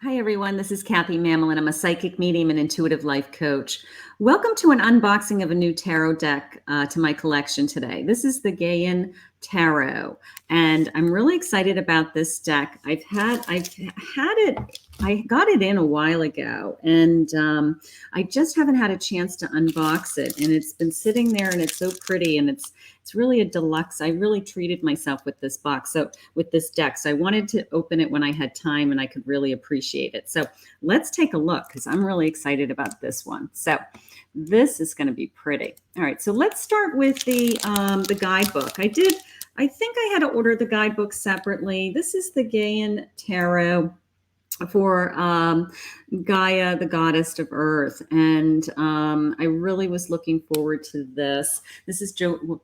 Hi, everyone. This is Kathy Mamolen. I'm a psychic medium and intuitive life coach. Welcome to an unboxing of a new tarot deck to my collection today. This is the Gaian Tarot, and I'm really excited about this deck. I've had it. I got it in a while ago, and I just haven't had a chance to unbox it. And it's been sitting there, and it's so pretty, and it's really a deluxe. I really treated myself with this box. So with this deck. So I wanted to open it when I had time and I could really appreciate it. So let's take a look because I'm really excited about this one. So this is going to be pretty. All right. So let's start with the guidebook. I think I had to order the guidebook separately. This is the Gaian Tarot for Gaia, the goddess of earth. And I really was looking forward to this. This is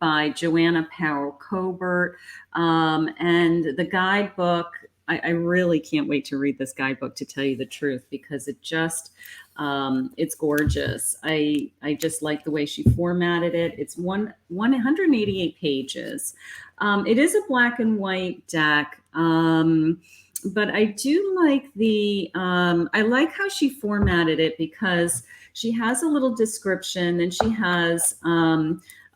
by Joanna, Powell, Colbert. And the guidebook, I really can't wait to read this guidebook, to tell you the truth, because it just, it's gorgeous. I just like the way she formatted it. It's 188 pages. It is a black and white deck. But I do like I like how she formatted it, because she has a little description, and she has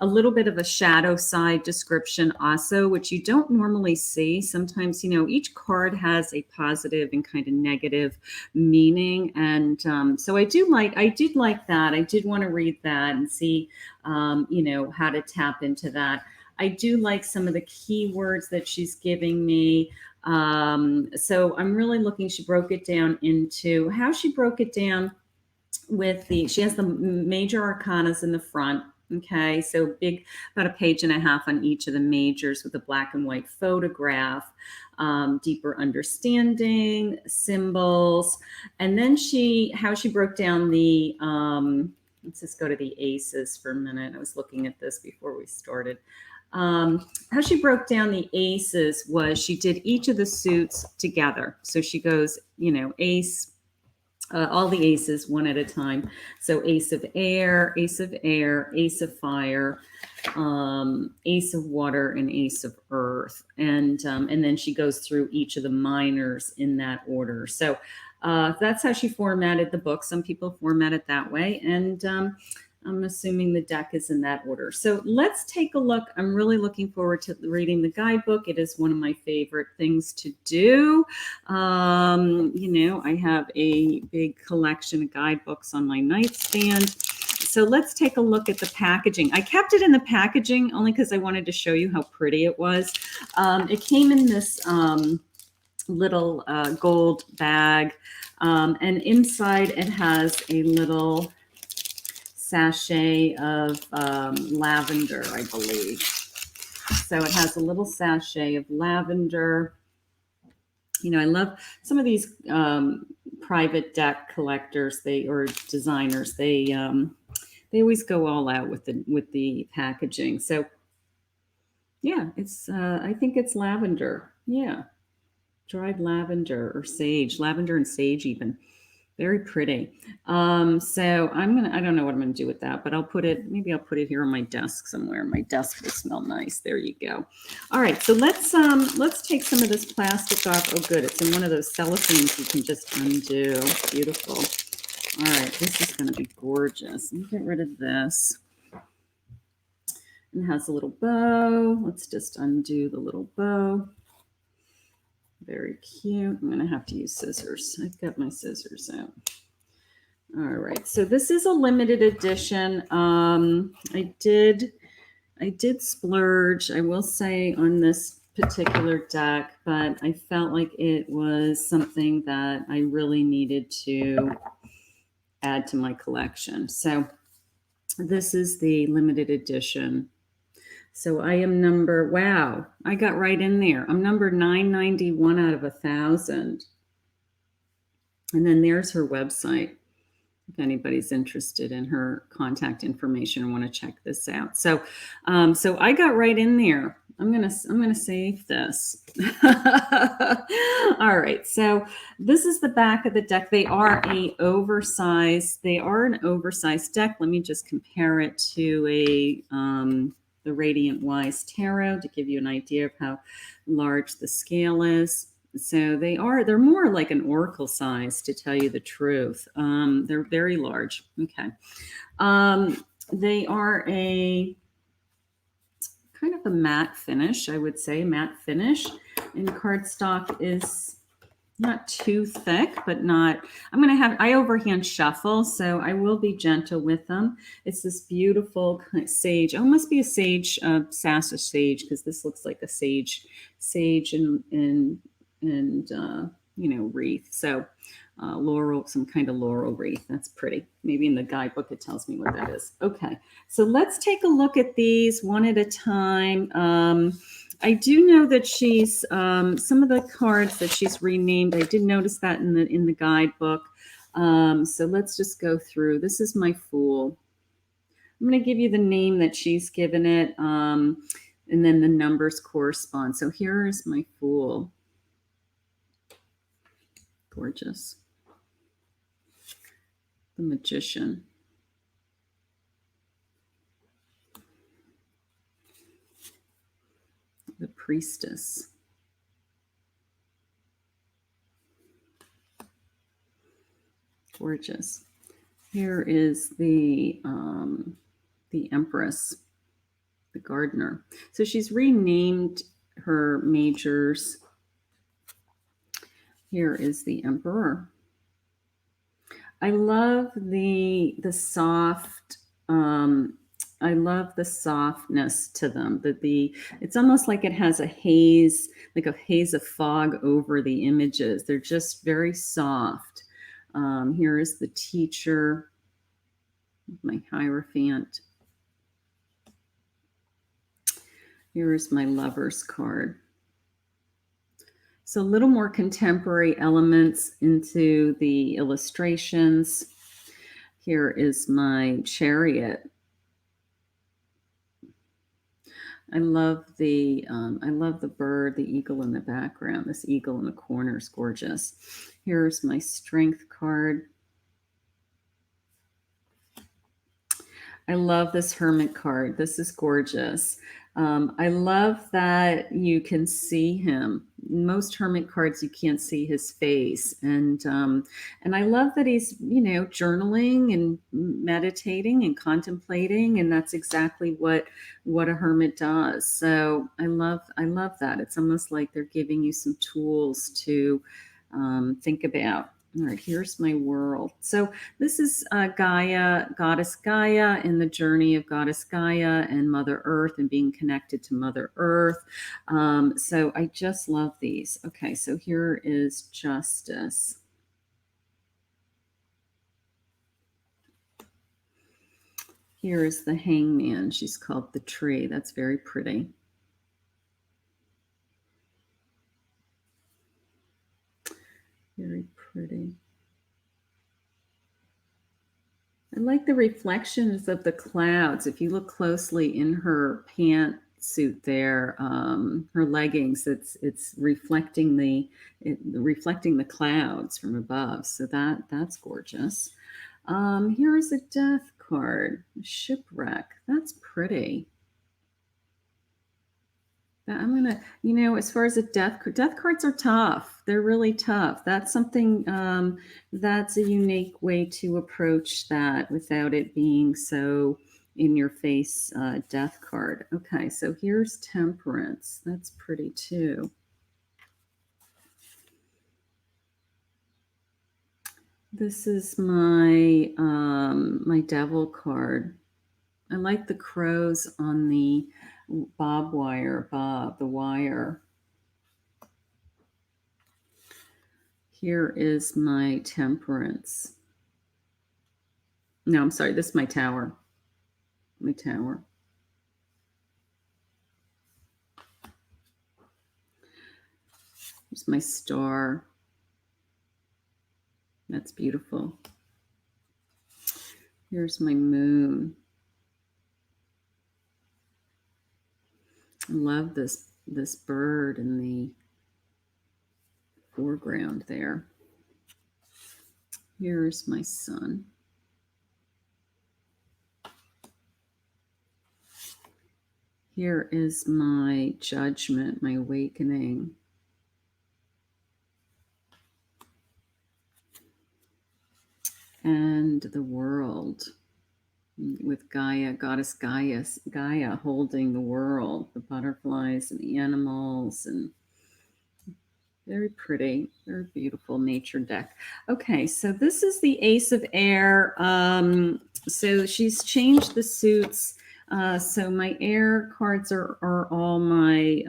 a little bit of a shadow side description also, which you don't normally see. Sometimes, each card has a positive and kind of negative meaning. And so I did like that. I did want to read that and see, how to tap into that. I do like some of the keywords that she's giving me. So I'm really looking, she broke it down into how she broke it down she has the major arcanas in the front. Okay, so big, about a page and a half on each of the majors with a black and white photograph, deeper understanding, symbols, and then how she broke down let's just go to the aces for a minute. I was looking at this before we started. How she broke down the aces was she did each of the suits together. So she goes, ace, all the aces one at a time. So ace of air, ace of fire, ace of water, and ace of earth. And then she goes through each of the minors in that order. So that's how she formatted the book. Some people format it that way. And I'm assuming the deck is in that order. So let's take a look. I'm really looking forward to reading the guidebook. It is one of my favorite things to do. I have a big collection of guidebooks on my nightstand. So let's take a look at the packaging. I kept it in the packaging only because I wanted to show you how pretty it was. It came in this little gold bag, and inside it has a little sachet of lavender, I believe. So it has a little sachet of lavender. I love some of these private deck collectors, or designers. They always go all out with the packaging. So yeah, it's I think it's lavender. Yeah, dried lavender or sage, lavender and sage even. Very pretty. So I don't know what I'm gonna do with that, but maybe I'll put it here on my desk somewhere. My desk will smell nice. There you go. All right, so let's take some of this plastic off. Oh, good, it's in one of those cellophanes you can just undo. Beautiful. All right, this is gonna be gorgeous. Let me get rid of this. It has a little bow. Let's just undo the little bow. Very cute. I'm going to have to use scissors. I've got my scissors out. All right. So this is a limited edition. I did splurge, I will say, on this particular deck, but I felt like it was something that I really needed to add to my collection. So this is the limited edition. So I am wow, I got right in there. I'm number 991 out of 1,000. And then there's her website, if anybody's interested in her contact information and want to check this out. So I got right in there. I'm gonna save this. All right. So this is the back of the deck. They are an oversized deck. Let me just compare it to the Radiant Wise Tarot to give you an idea of how large the scale is. So they're more like an oracle size, to tell you the truth. They're very large. Okay. They are a kind of a matte finish, I would say, matte finish. And cardstock is not too thick, but not, I overhand shuffle, so I will be gentle with them. It's this beautiful kind of sage. Oh, it must be a sage, Sassa sage, because this looks like a sage and wreath. So laurel, some kind of laurel wreath. That's pretty. Maybe in the guidebook it tells me what that is. Okay, so let's take a look at these one at a time. I do know that she's some of the cards that she's renamed. I did notice that in the guidebook. So let's just go through. This is my Fool. I'm going to give you the name that she's given it, and then the numbers correspond. So here is my Fool. Gorgeous. The Magician. The Priestess. Gorgeous. Here is the Empress, the Gardener. So she's renamed her majors. Here is the Emperor. I love the soft. I love the softness to them. It's almost like it has a haze, like a haze of fog over the images. They're just very soft. Here is the Teacher, my Hierophant. Here is my Lover's card. So a little more contemporary elements into the illustrations. Here is my Chariot. I love the bird, the eagle in the background. This eagle in the corner is gorgeous. Here's my Strength card. I love this Hermit card. This is gorgeous. I love that you can see him. Most Hermit cards, you can't see his face. And I love that he's, journaling and meditating and contemplating. And that's exactly what a hermit does. So I love that. It's almost like they're giving you some tools to think about. All right, here's my world. So this is Gaia, Goddess Gaia, and the journey of Goddess Gaia and Mother Earth and being connected to Mother Earth. So I just love these. Okay, so here is Justice. Here is the Hangman. She's called the Tree. That's very pretty. Very pretty. I like the reflections of the clouds. If you look closely in her pantsuit there, her leggings, it's reflecting the clouds from above. So that's gorgeous. Here is a Death card, Shipwreck. That's pretty. I'm gonna, as far as the death cards are tough. They're really tough. That's something that's a unique way to approach that without it being so in your face death card. Okay, so here's Temperance. That's pretty too. This is my my Devil card. I like the crows on the the wire. Here is my Temperance. No, I'm sorry. This is my Tower. My Tower. Here's my Star. That's beautiful. Here's my Moon. I love this bird in the foreground there. Here's my Sun. Here is my Judgment, my Awakening. and the world with Gaia, goddess Gaia holding the world, the butterflies and the animals, and very pretty, very beautiful nature deck. Okay, so this is the Ace of Air. So she's changed the suits. So my air cards are all my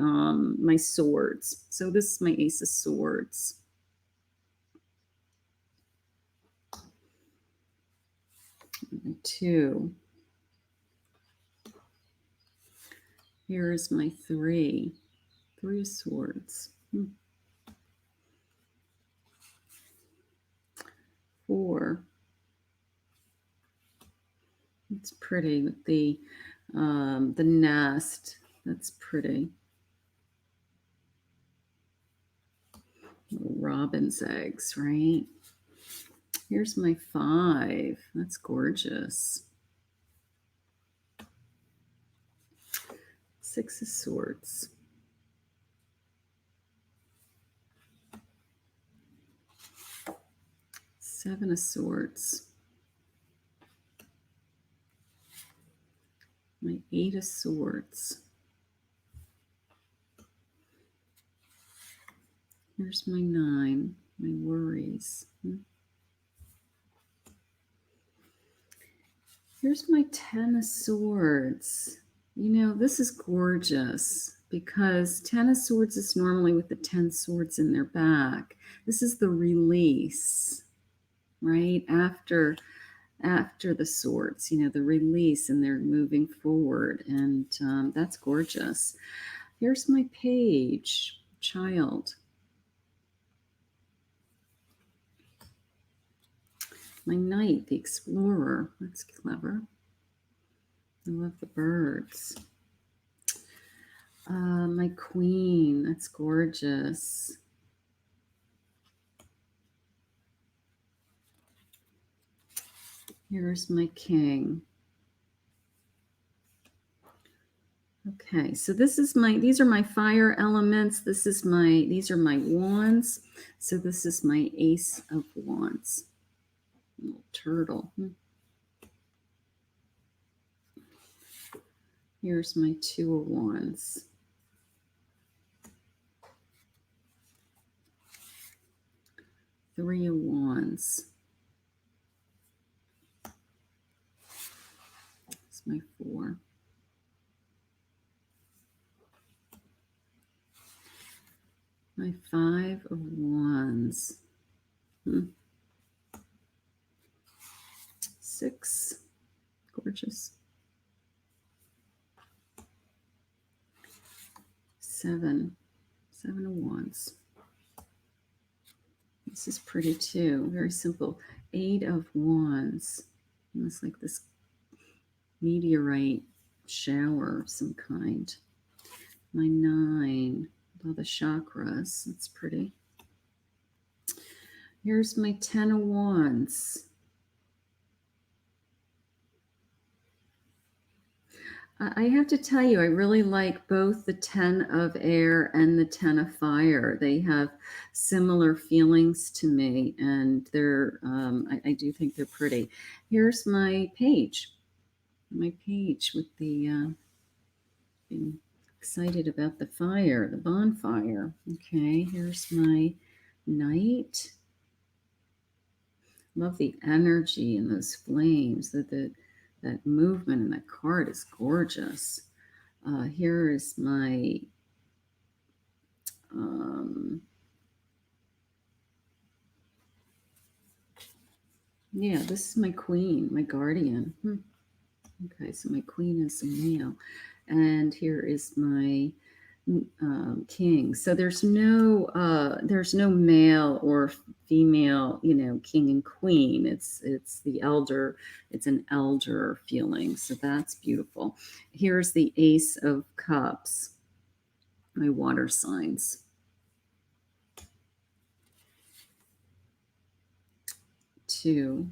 my swords. So this is my Ace of Swords. My 2. Here's my 3. 3 of Swords. 4. It's pretty with the nest. That's pretty. Little robin's eggs, right? Here's my 5. That's gorgeous. 6 of Swords. 7 of Swords. My 8 of Swords. Here's my 9, my worries. Here's my 10 of Swords. You know, this is gorgeous because 10 of Swords is normally with the 10 swords in their back. This is the release, right? After the swords, you know, the release, and they're moving forward, and that's gorgeous. Here's my page, child. My knight, the explorer. That's clever. I love the birds. My queen. That's gorgeous. Here's my king. Okay, so these are my fire elements. These are my wands. So this is my Ace of Wands. Little turtle. Here's my 2 of Wands. Three of Wands. That's my 4. My 5 of Wands. 6. Gorgeous. 7. 7 of Wands. This is pretty too. Very simple. 8 of Wands. It's like this meteorite shower of some kind. My 9. All the chakras. That's pretty. Here's my 10 of Wands. I have to tell you, I really like both the 10 of air and the 10 of fire. They have similar feelings to me, and they're I do think they're pretty. Here's my page with the being excited about the fire, the bonfire. Okay, here's my knight. Love the energy and those flames. That movement in that card is gorgeous. Here is my yeah, this is my queen, my guardian. Okay, so my queen is a male, and here is my king. So there's no male or female, you know, king and queen. It's the elder. It's an elder feeling. So that's beautiful. Here's the Ace of Cups. My water signs. 2.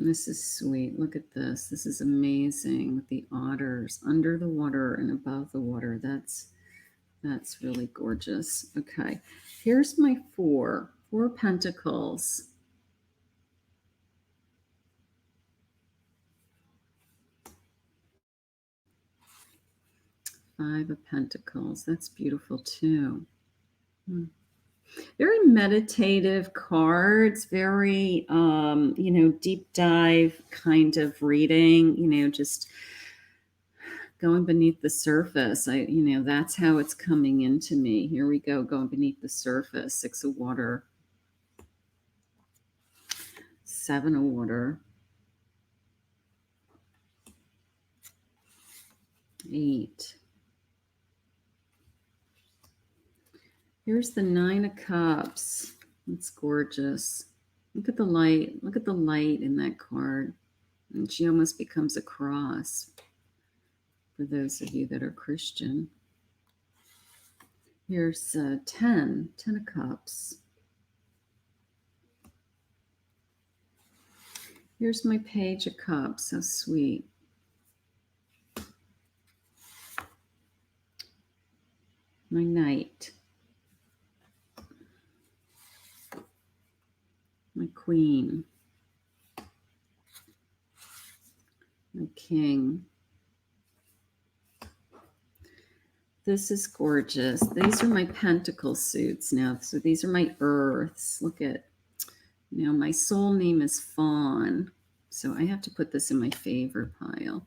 This is sweet. Look at this. This is amazing with the otters under the water and above the water. That's really gorgeous. Okay, here's my 4. Four of Pentacles. Five of Pentacles. That's beautiful too. Very meditative cards, very, deep dive kind of reading, just going beneath the surface. That's how it's coming into me. Here we go, going beneath the surface. Six of Water. Seven of Water. Eight. Here's the Nine of Cups. It's gorgeous. Look at the light. Look at the light in that card. And she almost becomes a cross for those of you that are Christian. Here's 10 of Cups. Here's my Page of Cups. So sweet. My Knight. My Queen. My King. This is gorgeous. These are my Pentacle suits now. So these are my Earths. Look at, my soul name is Fawn. So I have to put this in my favorite pile.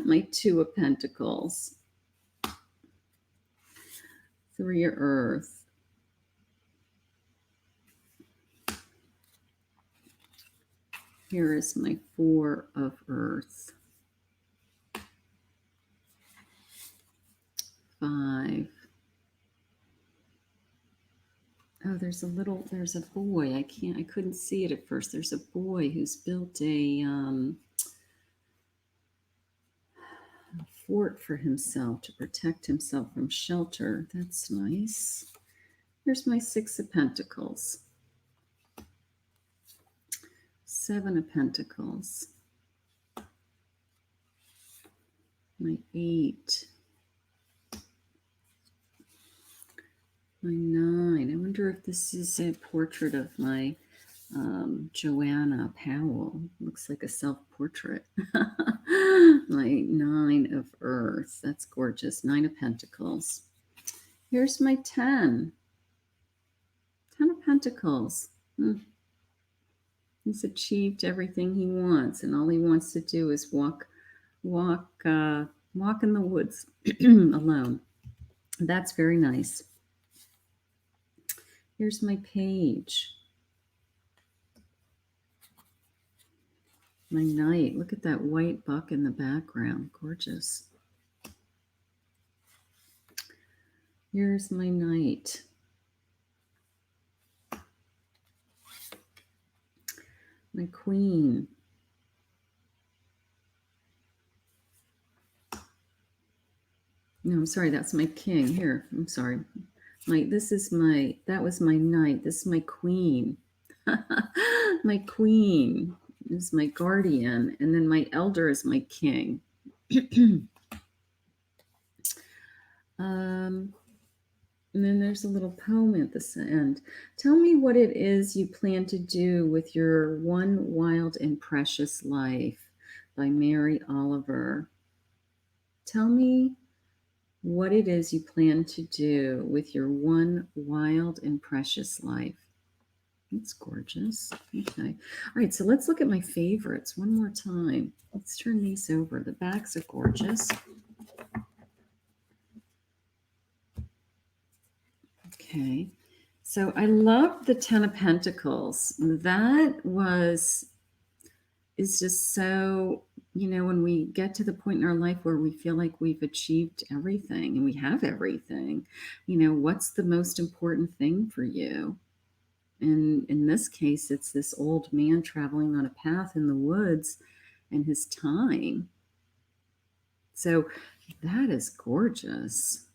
My Two of Pentacles. Three of Earth. Here is my Four of Earth. 5. Oh, there's a boy. I couldn't see it at first. There's a boy who's built a fort for himself to protect himself from shelter. That's nice. Here's my Six of Pentacles. Seven of Pentacles. My 8. My 9. I wonder if this is a portrait of my Joanna Powell. Looks like a self-portrait. My 9 of Earth. That's gorgeous. 9 of Pentacles. Here's my 10. 10 of Pentacles. He's achieved everything he wants, and all he wants to do is walk in the woods alone. That's very nice. Here's my Page. My Knight. Look at that white buck in the background. Gorgeous. Here's my Knight. My Queen. No, I'm sorry, that's my King. Here, I'm sorry. That was my Knight. This is my Queen. My Queen is my guardian, and then my Elder is my King. And then there's a little poem at the end. Tell me what it is you plan to do with your one wild and precious life, by Mary Oliver. Tell me what it is you plan to do with your one wild and precious life. It's gorgeous. Okay. All right, so let's look at my favorites one more time. Let's turn these over. The backs are gorgeous. Okay, so I love the Ten of Pentacles. That is just so, when we get to the point in our life where we feel like we've achieved everything and we have everything, what's the most important thing for you? And in this case, it's this old man traveling on a path in the woods and his time. So that is gorgeous.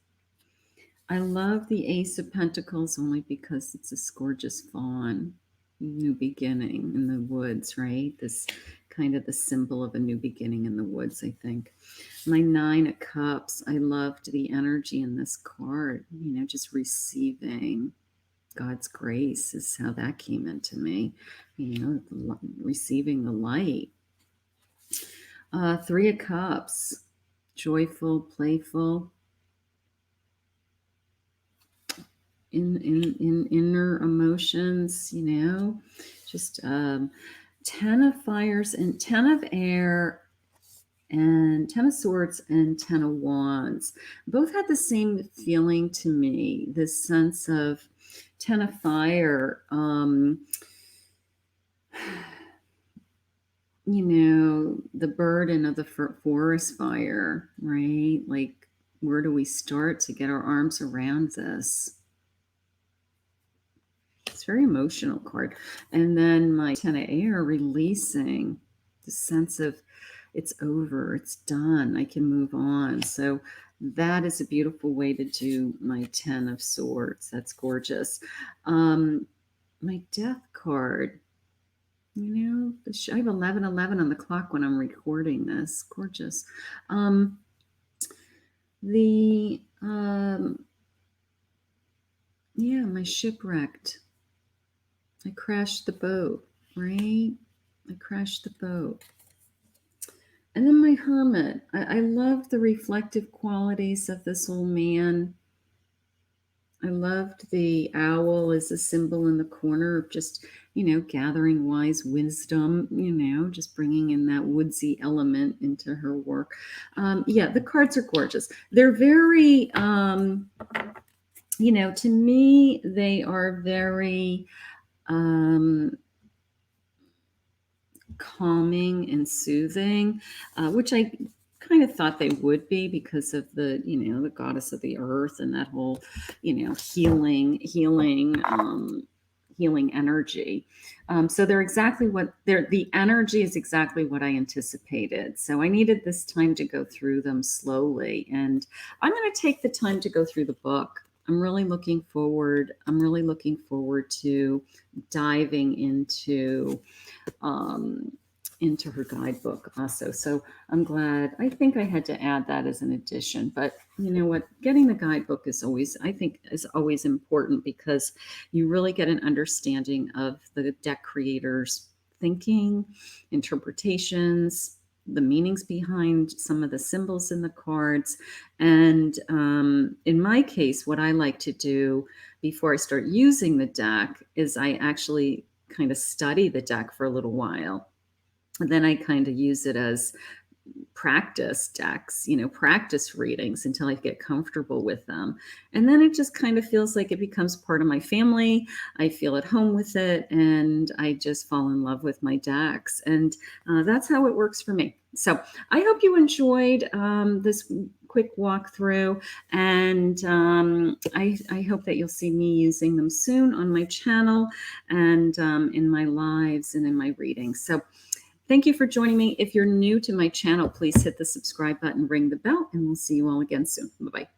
I love the Ace of Pentacles only because it's this gorgeous fawn, new beginning in the woods, right? This kind of the symbol of a new beginning in the woods, I think. My 9 of Cups, I loved the energy in this card, just receiving. God's grace is how that came into me, receiving the light. Three of Cups, joyful, playful, in inner emotions, just 10 of fires and 10 of air and 10 of swords and 10 of wands. Both had the same feeling to me, this sense of 10 of fire, the burden of the forest fire, right? Like, where do we start to get our arms around this? It's a very emotional card. And then my 10 of air, releasing the sense of it's over, it's done, I can move on. So that is a beautiful way to do my 10 of swords. That's gorgeous. My death card, I have 11:11 on the clock when I'm recording this. Gorgeous. My shipwrecked. I crashed the boat, right? I crashed the boat. And then my hermit. I love the reflective qualities of this old man. I loved the owl as a symbol in the corner of just, gathering wise wisdom, just bringing in that woodsy element into her work. The cards are gorgeous. They're very, to me, they are very calming and soothing, which I kind of thought they would be because of the, the goddess of the earth and that whole, healing energy. So they're exactly the energy is exactly what I anticipated. So I needed this time to go through them slowly, and I'm going to take the time to go through the book. I'm really looking forward to diving into her guidebook also. So I'm glad. I think I had to add that as an addition, but you know what? Getting the guidebook is always important because you really get an understanding of the deck creator's thinking, interpretations, the meanings behind some of the symbols in the cards. And in my case, what I like to do before I start using the deck is I actually kind of study the deck for a little while. And then I kind of use it as practice decks, practice readings until I get comfortable with them. And then it just kind of feels like it becomes part of my family. I feel at home with it, and I just fall in love with my decks. And that's how it works for me. So I hope you enjoyed this quick walkthrough, and I hope that you'll see me using them soon on my channel and in my lives and in my readings. So thank you for joining me. If you're new to my channel, please hit the subscribe button, ring the bell, and we'll see you all again soon. Bye-bye.